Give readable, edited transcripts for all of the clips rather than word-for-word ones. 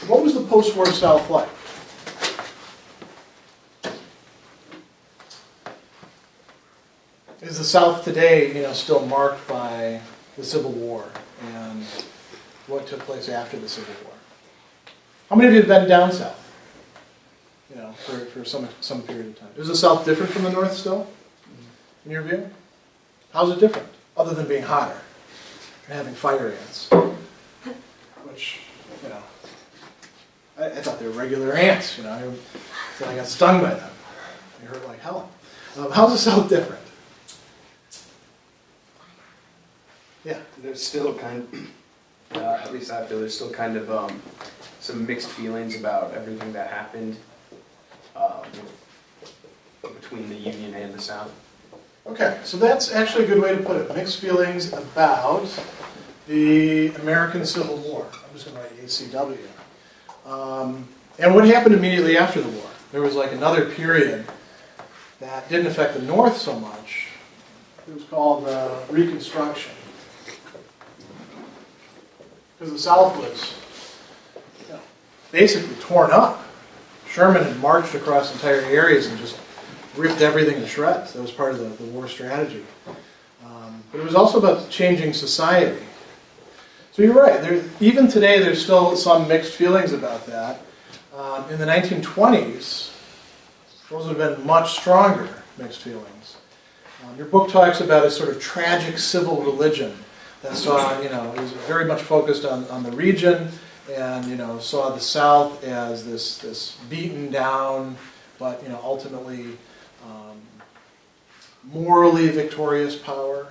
what was the post-war South like? Is the South today, still marked by the Civil War and what took place after the Civil War? How many of you have been down south? For some period of time. Is the South different from the North still, in your view? How's it different, other than being hotter and having fire ants? Which, I thought they were regular ants, so I got stung by them. They hurt like hell. How's the South different? Yeah. There's still at least I feel there's still kind of some mixed feelings about everything that happened between the Union and the South. Okay, so that's actually a good way to put it. Mixed feelings about the American Civil War. I'm just going to write ACW. And what happened immediately after the war? There was like another period that didn't affect the North so much. It was called Reconstruction. Because the South was basically torn up. Sherman had marched across entire areas and just ripped everything to shreds. That was part of the war strategy. But it was also about changing society. So you're right. Even today, there's still some mixed feelings about that. In the 1920s, those would have been much stronger mixed feelings. Your book talks about a sort of tragic civil religion that saw, it was very much focused on the region and, saw the South as this beaten down, but, ultimately morally victorious power.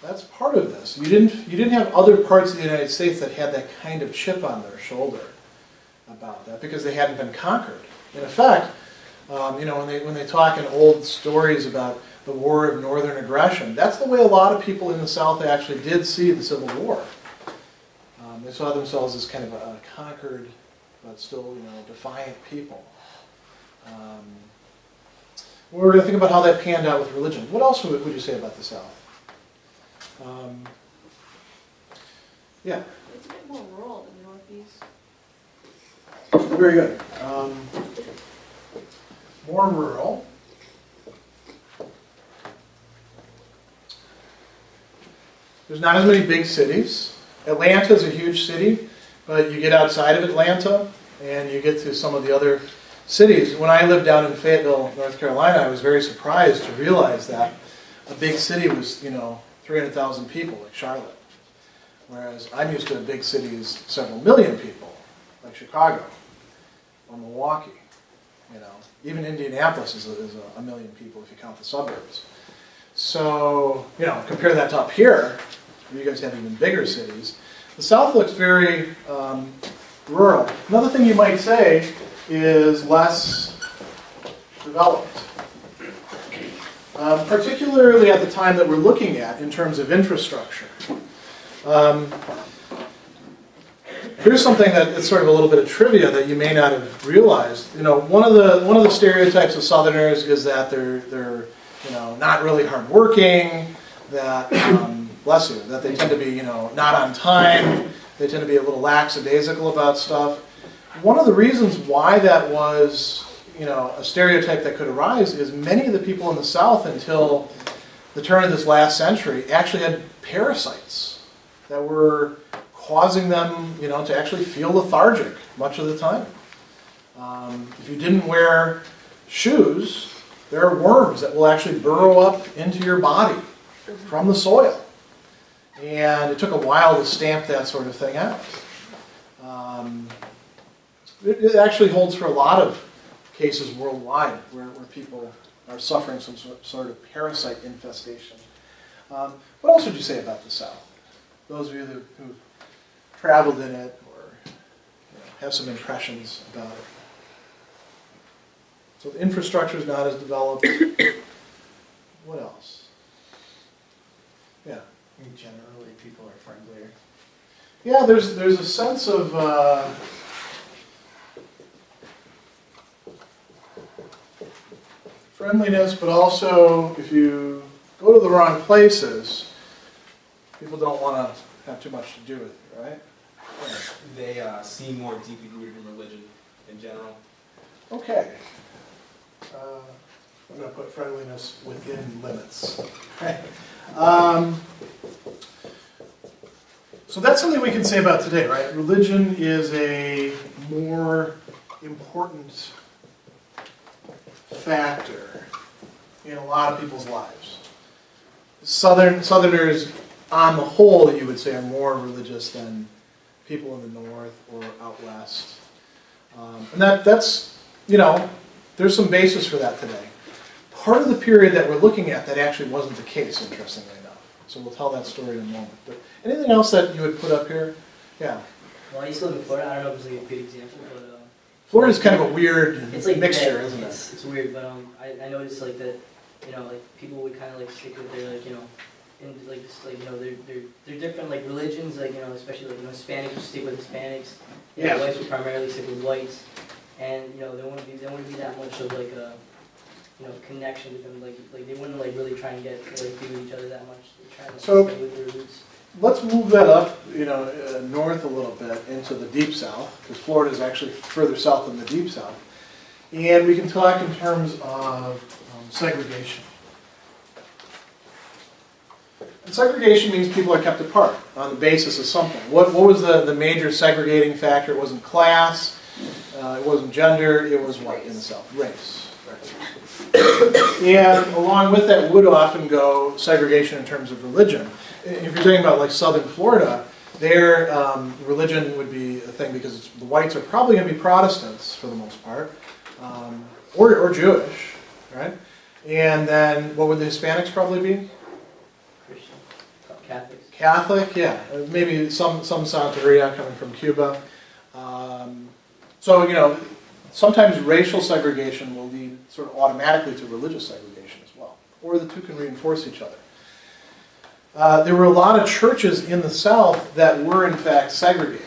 That's part of this. You didn't have other parts of the United States that had that kind of chip on their shoulder about that because they hadn't been conquered. In effect, when they talk in old stories about the War of Northern Aggression, that's the way a lot of people in the South actually did see the Civil War. They saw themselves as kind of a conquered, but still, defiant people. We're going to think about how that panned out with religion. What else would you say about the South? Yeah. It's a bit more rural than the Northeast. Very good. More rural. There's not as many big cities. Atlanta is a huge city, but you get outside of Atlanta and you get to some of the other cities. When I lived down in Fayetteville, North Carolina, I was very surprised to realize that a big city was, 300,000 people, like Charlotte. Whereas I'm used to big cities, several million people, like Chicago or Milwaukee. Even Indianapolis is a million people if you count the suburbs. So, compare that to up here, where you guys have even bigger cities. The South looks very rural. Another thing you might say is less developed. Particularly at the time that we're looking at in terms of infrastructure. Here's something that is sort of a little bit of trivia that you may not have realized. One of the stereotypes of Southerners is that they're not really hardworking, that bless you, that they tend to be not on time, they tend to be a little lackadaisical about stuff. One of the reasons why that was a stereotype that could arise is many of the people in the South until the turn of this last century actually had parasites that were causing them, to actually feel lethargic much of the time. If you didn't wear shoes, there are worms that will actually burrow up into your body from the soil. And it took a while to stamp that sort of thing out. It actually holds for a lot of cases worldwide where people are suffering some sort of parasite infestation. What else would you say about the South? Those of you who've traveled in it or have some impressions about it. So the infrastructure is not as developed. What else? Yeah. I mean, generally, people are friendlier. Yeah, there's a sense of friendliness, but also if you go to the wrong places, people don't want to have too much to do with you, right? They seem more deeply rooted in religion in general. Okay. I'm going to put friendliness within limits. Right. So that's something we can say about today, right? Religion is a more important factor in a lot of people's lives. Southerners, on the whole, you would say, are more religious than people in the north or out west. And that's, there's some basis for that today. Part of the period that we're looking at, that actually wasn't the case, interestingly enough. So we'll tell that story in a moment. But anything else that you would put up here? Yeah. Well, I used to live in Florida. I don't know if it's like a good example, but Florida's kind of a weird like mixture, that, isn't it? It's weird, but I noticed like that, like people would kind of like stick with their in like just like they're different like religions, like especially like Hispanics would stick with Hispanics. Yeah. Whites would primarily stick with whites, and there wouldn't be that much of like a connection with them. Like they wouldn't like really try and get to like be with each other that much. They try to So- stay with their roots. Let's move that up, north a little bit into the deep south, because Florida is actually further south than the deep south. And we can talk in terms of segregation. And segregation means people are kept apart on the basis of something. What was the major segregating factor? It wasn't class, it wasn't gender, it was what in the South? Race. And along with that would often go segregation in terms of religion. If you're talking about like southern Florida, their religion would be a thing because the whites are probably going to be Protestants for the most part, or Jewish, right? And then what would the Hispanics probably be? Christian, Catholics. Catholic, yeah. Maybe some Santeria coming from Cuba. So, sometimes racial segregation will lead sort of automatically to religious segregation as well. Or the two can reinforce each other. There were a lot of churches in the South that were in fact segregated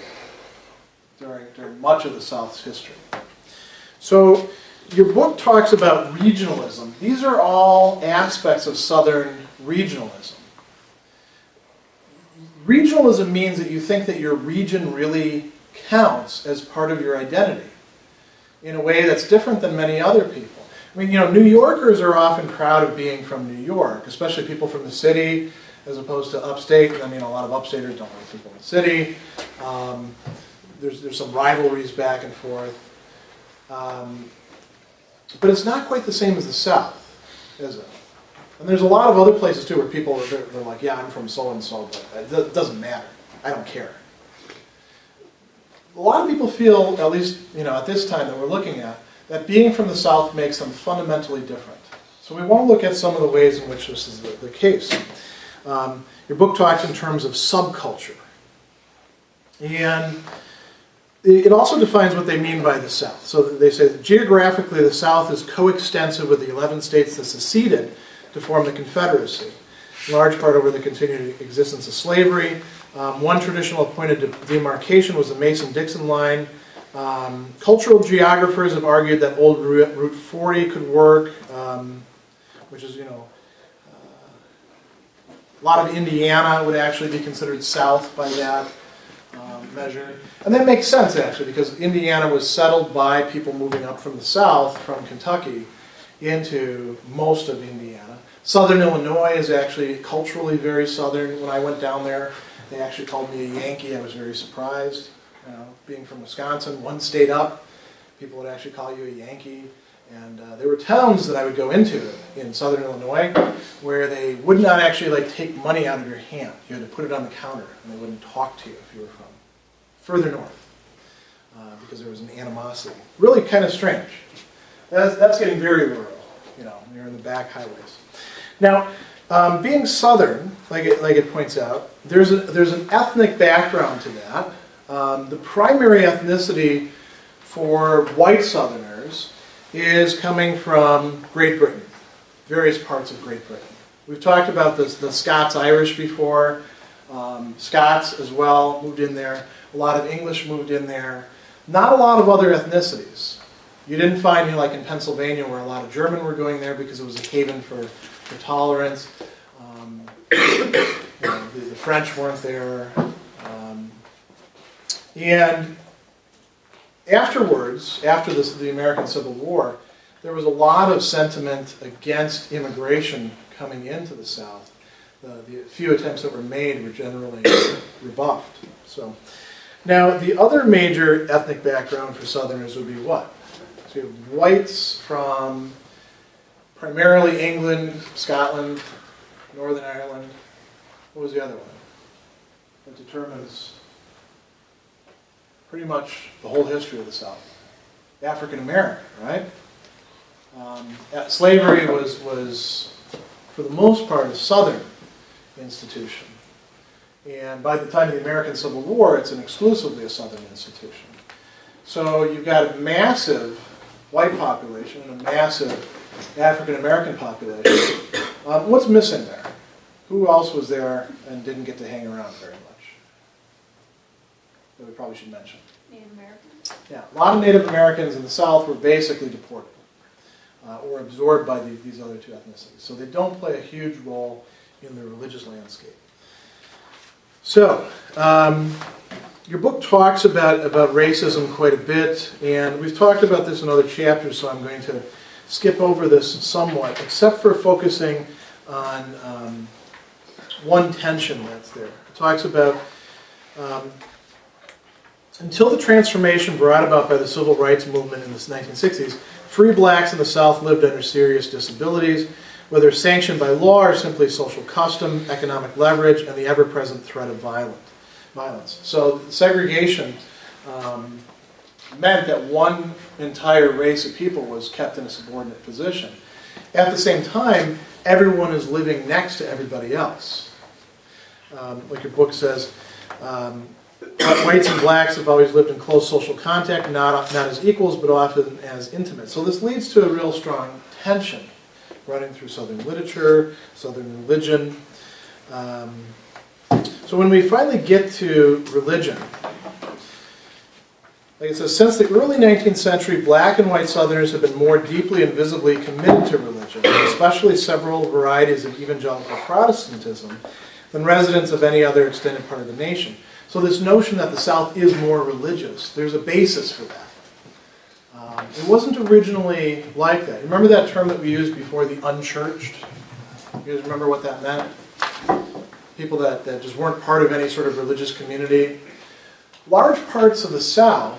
during much of the South's history. So your book talks about regionalism. These are all aspects of Southern regionalism. Regionalism means that you think that your region really counts as part of your identity in a way that's different than many other people. I mean, New Yorkers are often proud of being from New York, especially people from the city, as opposed to upstate. I mean, a lot of upstaters don't like people in the city. There's some rivalries back and forth. But it's not quite the same as the South, is it? And there's a lot of other places, too, where people they're like, yeah, I'm from so-and-so, but it doesn't matter. I don't care. A lot of people feel, at least at this time that we're looking at, that being from the South makes them fundamentally different. So we want to look at some of the ways in which this is the case. Your book talks in terms of subculture. And it also defines what they mean by the South. So they say that geographically the South is coextensive with the 11 states that seceded to form the Confederacy, in large part over the continued existence of slavery. One traditional appointed demarcation was the Mason-Dixon line. Cultural geographers have argued that old Route 40 could work, which is, a lot of Indiana would actually be considered south by that measure. And that makes sense, actually, because Indiana was settled by people moving up from the south, from Kentucky, into most of Indiana. Southern Illinois is actually culturally very southern. When I went down there, they actually called me a Yankee. I was very surprised. Being from Wisconsin, one state up, people would actually call you a Yankee. And there were towns that I would go into in southern Illinois where they would not actually take money out of your hand. You had to put it on the counter, and they wouldn't talk to you if you were from further north because there was an animosity. Really kind of strange. That's getting very rural, near in the back highways. Now, being southern, like it points out, there's an ethnic background to that. The primary ethnicity for white Southerners is coming from Great Britain, various parts of Great Britain. We've talked about the Scots-Irish before. Scots as well moved in there. A lot of English moved in there. Not a lot of other ethnicities. You didn't find, like in Pennsylvania, where a lot of German were going there because it was a haven for tolerance. The French weren't there. And afterwards, after the American Civil War, there was a lot of sentiment against immigration coming into the South. The few attempts that were made were generally rebuffed. So, now, the other major ethnic background for Southerners would be what? So you have whites from primarily England, Scotland, Northern Ireland. What was the other one? That determines pretty much the whole history of the South. African American, right? Slavery was, for the most part, a Southern institution. And by the time of the American Civil War, it's an exclusively a Southern institution. So you've got a massive white population and a massive African American population. What's missing there? Who else was there and didn't get to hang around very much? That we probably should mention. Native Americans. Yeah, a lot of Native Americans in the South were basically deported or absorbed by these other two ethnicities. So they don't play a huge role in the religious landscape. So, your book talks about racism quite a bit, and we've talked about this in other chapters, so I'm going to skip over this somewhat, except for focusing on one tension that's there. It talks about until the transformation brought about by the civil rights movement in the 1960s, free blacks in the South lived under serious disabilities, whether sanctioned by law or simply social custom, economic leverage, and the ever-present threat of violence. So segregation meant that one entire race of people was kept in a subordinate position. At the same time, everyone is living next to everybody else. Like your book says, whites and blacks have always lived in close social contact, not as equals, but often as intimate. So this leads to a real strong tension running through Southern literature, Southern religion. So when we finally get to religion, like it says, since the early 19th century, black and white Southerners have been more deeply and visibly committed to religion, especially several varieties of Evangelical Protestantism, than residents of any other extended part of the nation. So this notion that the South is more religious, there's a basis for that. It wasn't originally like that. Remember that term that we used before, the unchurched? You guys remember what that meant? People that just weren't part of any sort of religious community. Large parts of the South,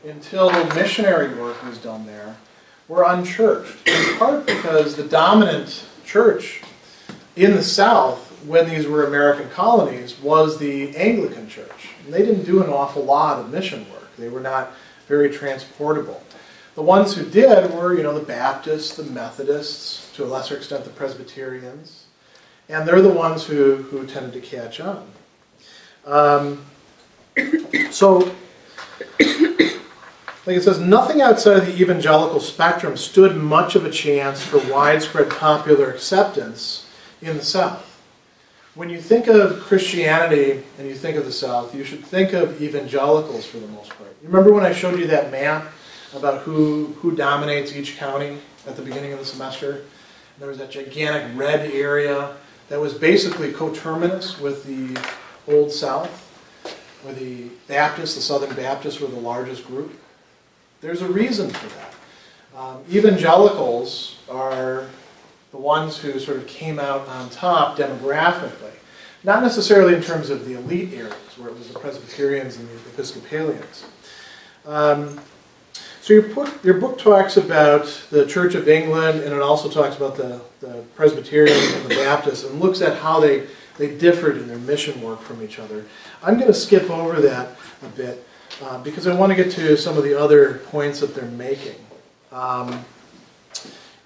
until missionary work was done there, were unchurched. In part because the dominant church in the South, when these were American colonies, was the Anglican church. And they didn't do an awful lot of mission work. They were not very transportable. The ones who did were, the Baptists, the Methodists, to a lesser extent the Presbyterians, and they're the ones who tended to catch on. So, like it says, nothing outside of the evangelical spectrum stood much of a chance for widespread popular acceptance in the South. When you think of Christianity and you think of the South, you should think of evangelicals for the most part. You remember when I showed you that map about who dominates each county at the beginning of the semester? There was that gigantic red area that was basically coterminous with the Old South, where the Baptists, the Southern Baptists, were the largest group. There's a reason for that. Evangelicals are the ones who sort of came out on top demographically. Not necessarily in terms of the elite areas, where it was the Presbyterians and the Episcopalians. So your book talks about the Church of England, and it also talks about the Presbyterians and the Baptists, and looks at how they differed in their mission work from each other. I'm going to skip over that a bit, because I want to get to some of the other points that they're making.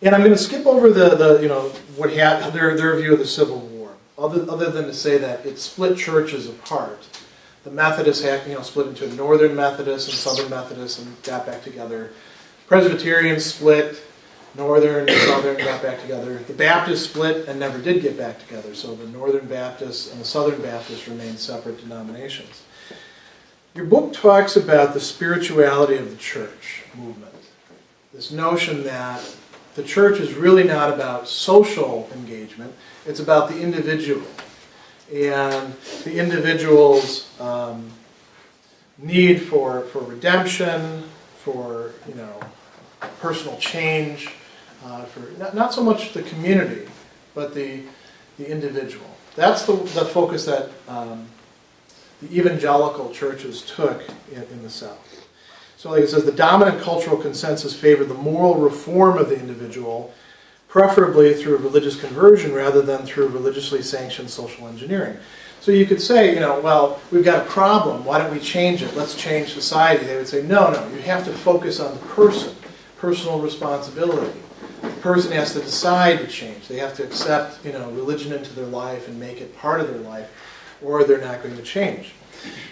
And I'm going to skip over what happened, their view of the Civil War, other than to say that it split churches apart. The Methodists split into a Northern Methodist and Southern Methodist and got back together. Presbyterians split, Northern and Southern got back together. The Baptists split and never did get back together. So the Northern Baptists and the Southern Baptists remained separate denominations. Your book talks about the spirituality of the church movement. This notion that the church is really not about social engagement, it's about the individual. And the individual's need for redemption, for personal change, for not so much the community, but the individual. That's the focus that the evangelical churches took in the South. So like it says, the dominant cultural consensus favored the moral reform of the individual, preferably through religious conversion rather than through religiously sanctioned social engineering. So you could say, well, we've got a problem, why don't we change it? Let's change society. They would say, no, you have to focus on the person, personal responsibility. The person has to decide to change. They have to accept, religion into their life and make it part of their life, or they're not going to change.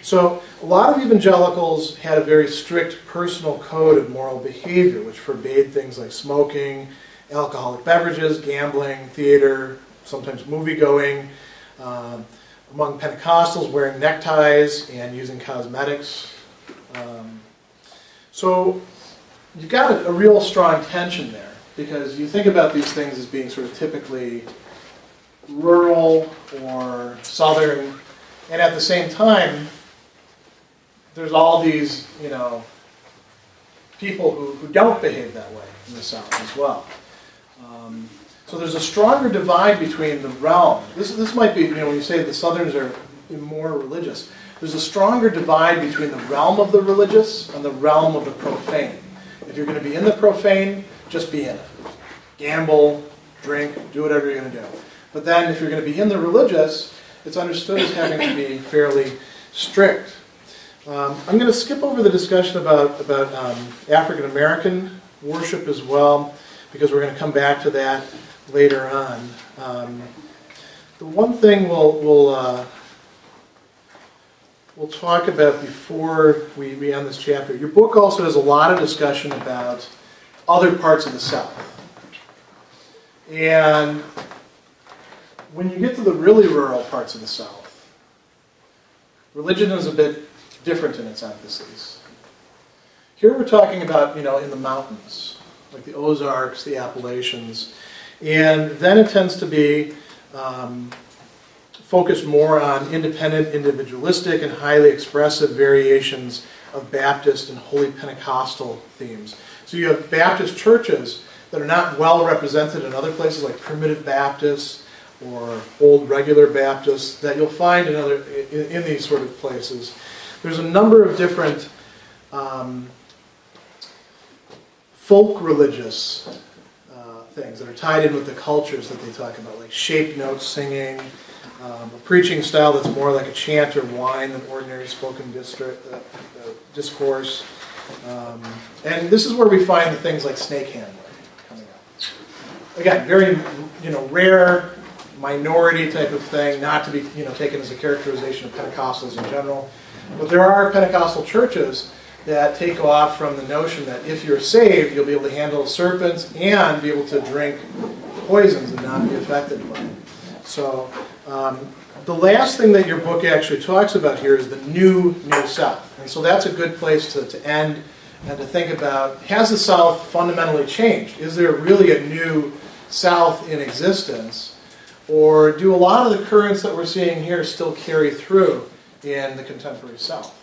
So a lot of evangelicals had a very strict personal code of moral behavior, which forbade things like smoking, alcoholic beverages, gambling, theater, sometimes movie-going. Among Pentecostals, wearing neckties and using cosmetics. So you've got a real strong tension there, because you think about these things as being sort of typically rural or southern, and at the same time, there's all these, people who don't behave that way in the South as well. So there's a stronger divide between the realm. This might be, when you say the Southerners are more religious, there's a stronger divide between the realm of the religious and the realm of the profane. If you're going to be in the profane, just be in it. Gamble, drink, do whatever you're going to do. But then if you're going to be in the religious, it's understood as having to be fairly strict. I'm going to skip over the discussion about African American worship as well, because we're going to come back to that later on. The one thing we'll talk about before we end this chapter, your book also has a lot of discussion about other parts of the South. And when you get to the really rural parts of the South, religion is a bit different in its emphases. Here we're talking about, in the mountains, like the Ozarks, the Appalachians, and then it tends to be focused more on independent, individualistic, and highly expressive variations of Baptist and Holy Pentecostal themes. So you have Baptist churches that are not well represented in other places, like Primitive Baptists or Old Regular Baptists, that you'll find in these sort of places. There's a number of different folk religious things that are tied in with the cultures that they talk about, like shaped note singing, a preaching style that's more like a chant or whine than ordinary spoken discourse. And this is where we find the things like snake handling coming up. Again, very rare, minority type of thing, not to be taken as a characterization of Pentecostals in general. But there are Pentecostal churches that take off from the notion that if you're saved, you'll be able to handle serpents and be able to drink poisons and not be affected by it. So the last thing that your book actually talks about here is the new South. And so that's a good place to end and to think about, has the South fundamentally changed? Is there really a new South in existence? Or do a lot of the currents that we're seeing here still carry through in the contemporary South?